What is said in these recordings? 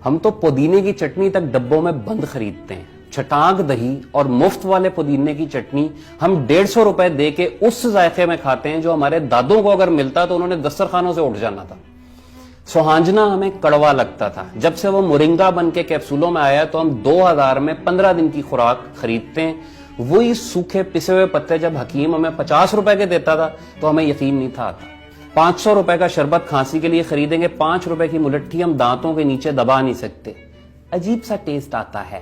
ہم تو پودینے کی چٹنی تک ڈبوں میں بند خریدتے ہیں. چھٹانک دہی اور مفت والے پودینے کی چٹنی ہم 150 روپے دے کے اس ذائقے میں کھاتے ہیں جو ہمارے دادوں کو اگر ملتا تو انہوں نے دسترخوانوں سے اٹھ جانا تھا. سوہانجنا ہمیں کڑوا لگتا تھا. جب سے وہ مورنگا بن کے کیپسولوں میں آیا تو ہم 2000 میں 15 دن کی خوراک خریدتے ہیں. وہی سوکھے پسے ہوئے پتے جب حکیم ہمیں 50 روپے کے دیتا تھا تو ہمیں یقین نہیں تھا آتا. 500 روپے کا شربت کھانسی کے لیے خریدیں گے, 5 روپے کی ملٹھی ہم دانتوں کے نیچے دبا نہیں سکتے. عجیب سا ٹیسٹ آتا ہے.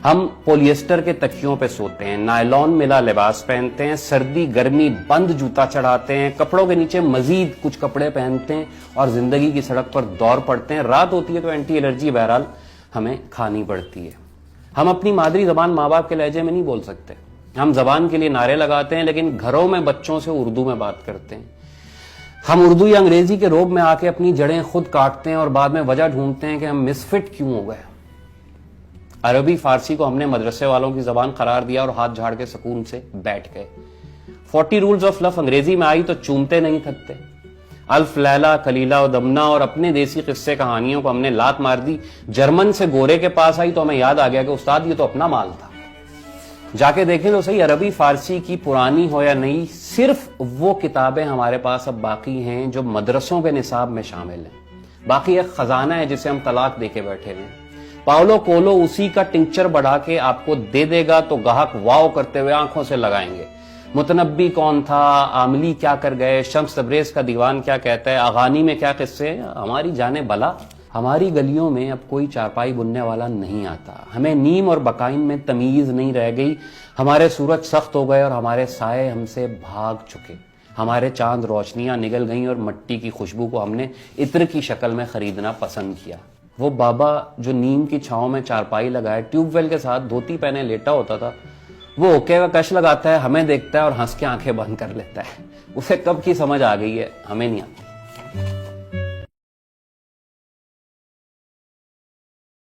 ہم پولیسٹر کے تکیوں پہ سوتے ہیں, نائلون ملا لباس پہنتے ہیں, سردی گرمی بند جوتا چڑھاتے ہیں, کپڑوں کے نیچے مزید کچھ کپڑے پہنتے ہیں اور زندگی کی سڑک پر دوڑ پڑتے ہیں. رات ہوتی ہے تو اینٹی الرجی بہرحال ہمیں کھانی پڑتی ہے. ہم اپنی مادری زبان ماں باپ کے لہجے میں نہیں بول سکتے. ہم زبان کے لیے نعرے لگاتے ہیں لیکن گھروں میں بچوں سے اردو میں بات کرتے ہیں. ہم اردو یا انگریزی کے روب میں آ کے اپنی جڑیں خود کاٹتے ہیں اور بعد میں وجہ ڈھونڈتے ہیں کہ ہم مسفٹ کیوں ہو گئے. عربی فارسی کو ہم نے مدرسے والوں کی زبان قرار دیا اور ہاتھ جھاڑ کے سکون سے بیٹھ گئے. 40 رولز آف لو انگریزی میں آئی تو چومتے نہیں تھکتے. الف لیلا کلیلہ و دمنہ اور اپنے دیسی قصے کہانیوں کو ہم نے لات مار دی. جرمن سے گورے کے پاس آئی تو ہمیں یاد آ گیا کہ استاد یہ تو اپنا مال تھا. جا کے دیکھیں تو صحیح, عربی فارسی کی پرانی ہو یا نئی, صرف وہ کتابیں ہمارے پاس اب باقی ہیں جو مدرسوں کے نصاب میں شامل ہیں. باقی ایک خزانہ ہے جسے ہم طلاق دے کے بیٹھے ہیں. پاولو کولو اسی کا ٹنکچر بڑھا کے آپ کو دے دے گا تو گاہک واو کرتے ہوئے آنکھوں سے لگائیں گے. متنبی کون تھا, عاملی کیا کر گئے, شمس تبریز کا دیوان کیا کہتا ہے, اغانی میں کیا قصے ہیں, ہماری جانے بلا. ہماری گلیوں میں اب کوئی چارپائی بننے والا نہیں آتا. ہمیں نیم اور بقائم میں تمیز نہیں رہ گئی. ہمارے سورج سخت ہو گئے اور ہمارے سائے ہم سے بھاگ چکے. ہمارے چاند روشنیاں نگل گئیں اور مٹی کی خوشبو کو ہم نے عطر کی شکل میں خریدنا پسند کیا. وہ بابا جو نیم کی چھاؤں میں چارپائی لگائے ٹیوب ویل کے ساتھ دھوتی پہنے لیٹا ہوتا تھا, وہ اوکے کا کش لگاتا ہے, ہمیں دیکھتا ہے اور ہنس کے آنکھیں بند کر لیتا ہے. اسے کب کی سمجھ آ گئی ہے, ہمیں نہیں آتی.